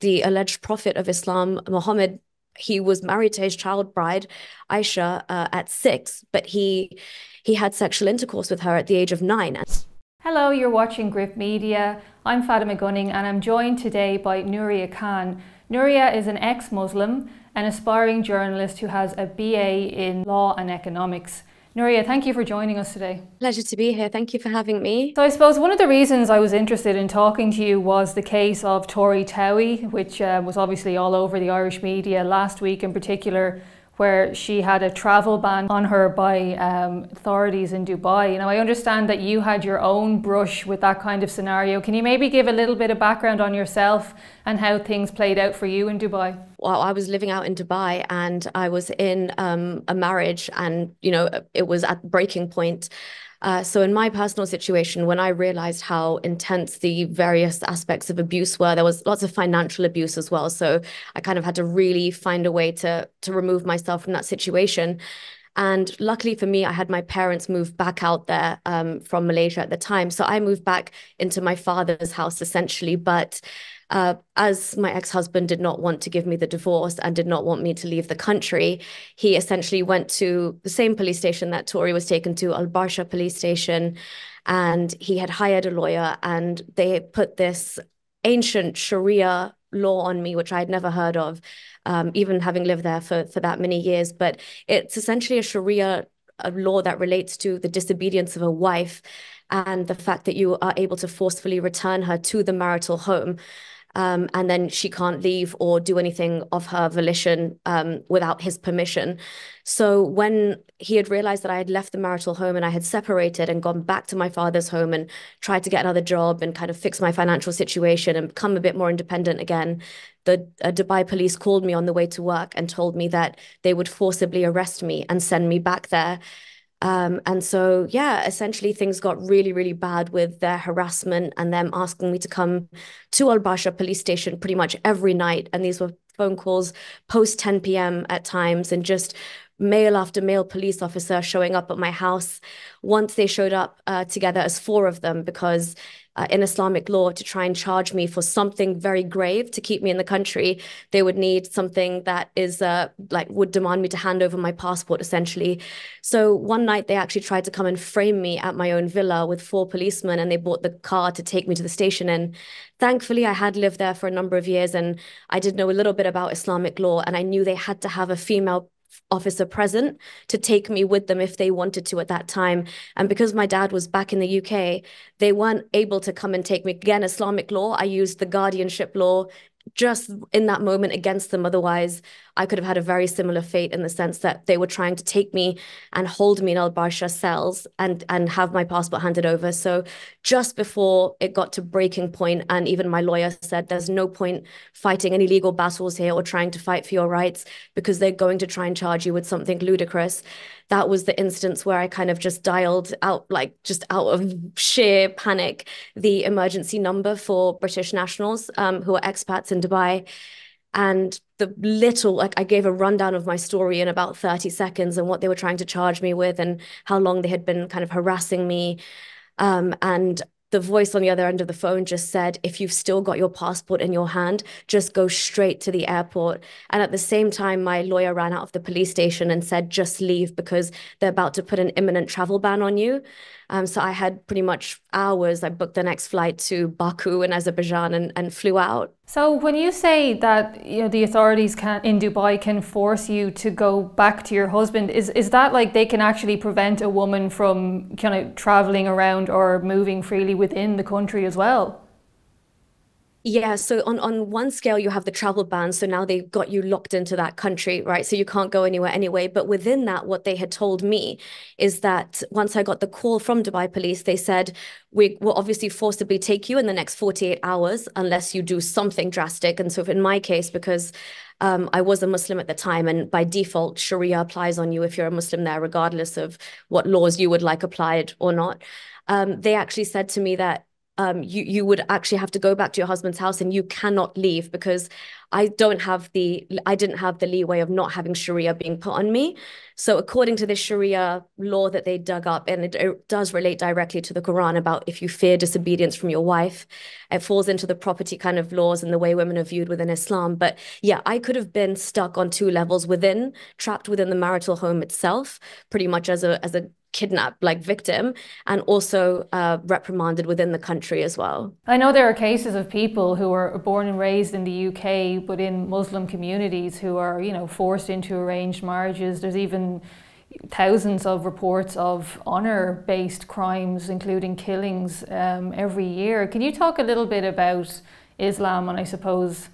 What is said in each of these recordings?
the alleged prophet of Islam, Muhammad, he was married to his child bride, Aisha, at 6, but he had sexual intercourse with her at the age of 9. Hello, you're watching Gript Media. I'm Fatima Gunning and I'm joined today by Nuriyah Khan. Nuriyah is an ex-Muslim, an aspiring journalist who has a BA in law and economics. Nuriyah, thank you for joining us today. Pleasure to be here. Thank you for having me. So I suppose one of the reasons I was interested in talking to you was the case of Tori Towey, which was obviously all over the Irish media last week in particular, where she had a travel ban on her by authorities in Dubai. Now, I understand that you had your own brush with that kind of scenario. Can you maybe give a little bit of background on yourself and how things played out for you in Dubai? Well, I was living out in Dubai and I was in a marriage, and it was at breaking point. So in my personal situation, when I realized how intense the various aspects of abuse were, there was lots of financial abuse as well. So I kind of had to really find a way to remove myself from that situation. And luckily for me, I had my parents move back out there from Malaysia at the time. So I moved back into my father's house essentially. But as my ex-husband did not want to give me the divorce and did not want me to leave the country, he essentially went to the same police station that Tori was taken to, Al Barsha police station, and he had hired a lawyer, and they put this ancient Sharia law on me, which I had never heard of, even having lived there for that many years. But it's essentially a law that relates to the disobedience of a wife and the fact that you are able to forcefully return her to the marital home. And then she can't leave or do anything of her volition without his permission. So when he had realized that I had left the marital home and I had separated and gone back to my father's home and tried to get another job and kind of fix my financial situation and become a bit more independent again, the Dubai police called me on the way to work and told me that they would forcibly arrest me and send me back there. And so, yeah, essentially things got really, really bad with their harassment and them asking me to come to Al Basha police station pretty much every night. And these were phone calls post 10 p.m. at times, and just male after male police officer showing up at my house. Once they showed up together as 4 of them, because in Islamic law, to try and charge me for something very grave to keep me in the country, they would need something that is would demand me to hand over my passport, essentially. So one night they actually tried to come and frame me at my own villa with 4 policemen, and they bought the car to take me to the station. And thankfully, I had lived there for a number of years, and I did know a little bit about Islamic law, and I knew they had to have a female officer present to take me with them if they wanted to at that time. And because my dad was back in the UK, they weren't able to come and take me. Again, Islamic law, I used the guardianship law just in that moment against them. Otherwise, I could have had a very similar fate, in the sense that they were trying to take me and hold me in Al Barsha cells and have my passport handed over. So just before it got to breaking point, and even my lawyer said, there's no point fighting any legal battles here or trying to fight for your rights, because they're going to try and charge you with something ludicrous. That was the instance where I kind of just dialed out, like just out of sheer panic, the emergency number for British nationals who are expats in Dubai. And I gave a rundown of my story in about 30 seconds and what they were trying to charge me with and how long they had been kind of harassing me. And the voice on the other end of the phone just said, if you've still got your passport in your hand, just go straight to the airport. And at the same time, my lawyer ran out of the police station and said, just leave, because they're about to put an imminent travel ban on you. So I had pretty much hours. I booked the next flight to Baku in Azerbaijan and flew out. So when you say that the authorities in Dubai can force you to go back to your husband, is that like they can actually prevent a woman from kind of traveling around or moving freely within the country as well? Yeah, so on one scale, you have the travel ban. So now they've got you locked into that country, right? So you can't go anywhere anyway. But within that, what they had told me is that once I got the call from Dubai police, they said, we will obviously forcibly take you in the next 48 hours unless you do something drastic. And so in my case, because I was a Muslim at the time, and by default, Sharia applies on you if you're a Muslim there, regardless of what laws you would like applied or not. They actually said to me that you would actually have to go back to your husband's house and you cannot leave because I didn't have the leeway of not having Sharia being put on me. So according to this Sharia law that they dug up, and it does relate directly to the Quran about if you fear disobedience from your wife, it falls into the property kind of laws and the way women are viewed within Islam. But yeah, I could have been stuck on two levels trapped within the marital home itself, pretty much as a kidnapped like victim, and also reprimanded within the country as well. I know there are cases of people who are born and raised in the UK, but in Muslim communities who are, forced into arranged marriages. There's even thousands of reports of honor-based crimes, including killings, every year. Can you talk a little bit about Islam and I suppose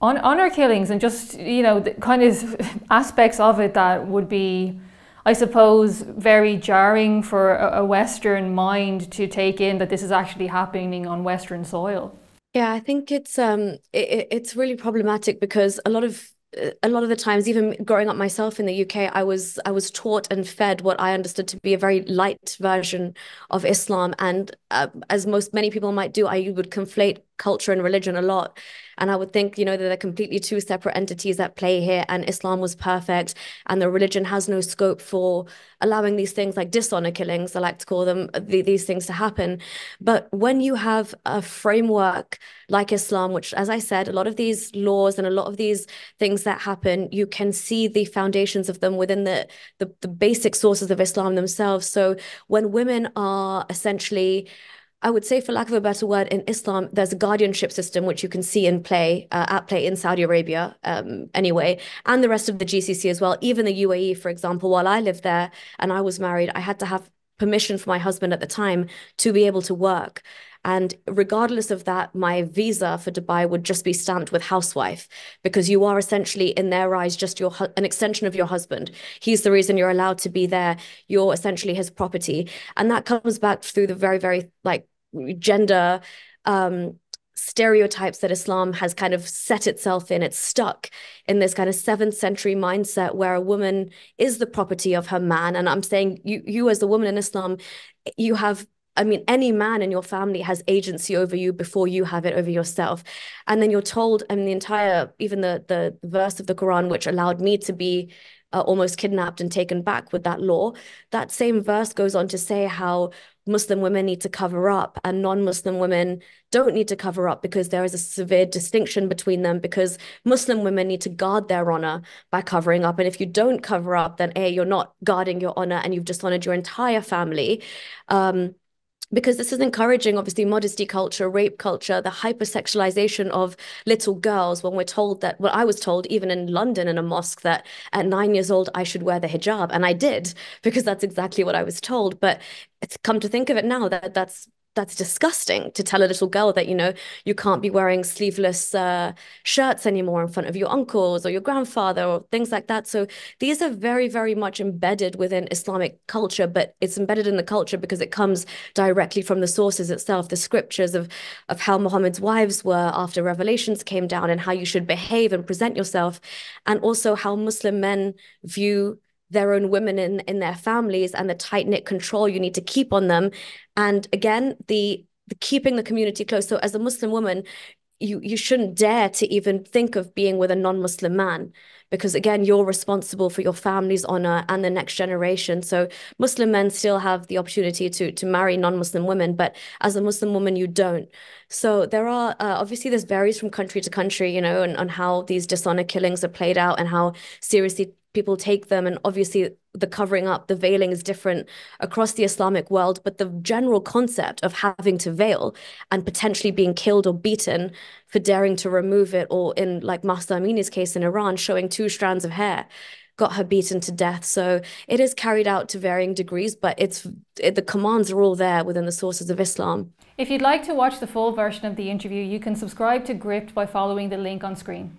honor killings and just, the kind of aspects of it that would be, I suppose, very jarring for a Western mind to take in that this is actually happening on Western soil? Yeah, I think it's really problematic because a lot of the times, even growing up myself in the UK, I was taught and fed what I understood to be a very light version of Islam, and as many people might do, I would conflate culture and religion a lot. And I would think, that they're completely two separate entities at play here, and Islam was perfect, and the religion has no scope for allowing these things like dishonor killings, I like to call them, these things to happen. But when you have a framework like Islam, which, as I said, a lot of these laws and a lot of these things that happen, you can see the foundations of them within the basic sources of Islam themselves. So when women are essentially, I would say, for lack of a better word, in Islam, there's a guardianship system which you can see at play in Saudi Arabia, anyway, and the rest of the GCC as well. Even the UAE, for example, while I lived there and I was married, I had to have permission from my husband at the time to be able to work. And regardless of that, my visa for Dubai would just be stamped with housewife, because you are essentially, in their eyes, just an extension of your husband. He's the reason you're allowed to be there. You're essentially his property. And that comes back through the very, very gender stereotypes that Islam has kind of set itself in. It's stuck in this kind of 7th century mindset where a woman is the property of her man. And I'm saying you as a woman in Islam, you have, any man in your family has agency over you before you have it over yourself. And then you're told, even the verse of the Quran, which allowed me to be almost kidnapped and taken back with that law, that same verse goes on to say how Muslim women need to cover up and non-Muslim women don't need to cover up, because there is a severe distinction between them, because Muslim women need to guard their honor by covering up. And if you don't cover up, then you're not guarding your honor and you've dishonored your entire family. Because this is encouraging, obviously, modesty culture, rape culture, the hypersexualization of little girls, when we're told that, well, I was told even in London in a mosque that at 9 years old, I should wear the hijab. And I did, because that's exactly what I was told. But it's come to think of it now, that's disgusting to tell a little girl that, you can't be wearing sleeveless shirts anymore in front of your uncles or your grandfather or things like that. So these are very, very much embedded within Islamic culture, but it's embedded in the culture because it comes directly from the sources itself, the scriptures of how Muhammad's wives were after revelations came down and how you should behave and present yourself, and also how Muslim men view their own women in their families and the tight-knit control you need to keep on them. And again, the keeping the community close. So as a Muslim woman, you shouldn't dare to even think of being with a non-Muslim man, because again, you're responsible for your family's honor and the next generation. So Muslim men still have the opportunity to marry non-Muslim women, but as a Muslim woman, you don't. So there are, obviously this varies from country to country, and on how these dishonor killings are played out and how seriously people take them. And obviously the covering up, the veiling is different across the Islamic world, but the general concept of having to veil and potentially being killed or beaten for daring to remove it, or in like Mahsa Amini's case in Iran, showing 2 strands of hair, got her beaten to death. So it is carried out to varying degrees, but the commands are all there within the sources of Islam. If you'd like to watch the full version of the interview, you can subscribe to Gript by following the link on screen.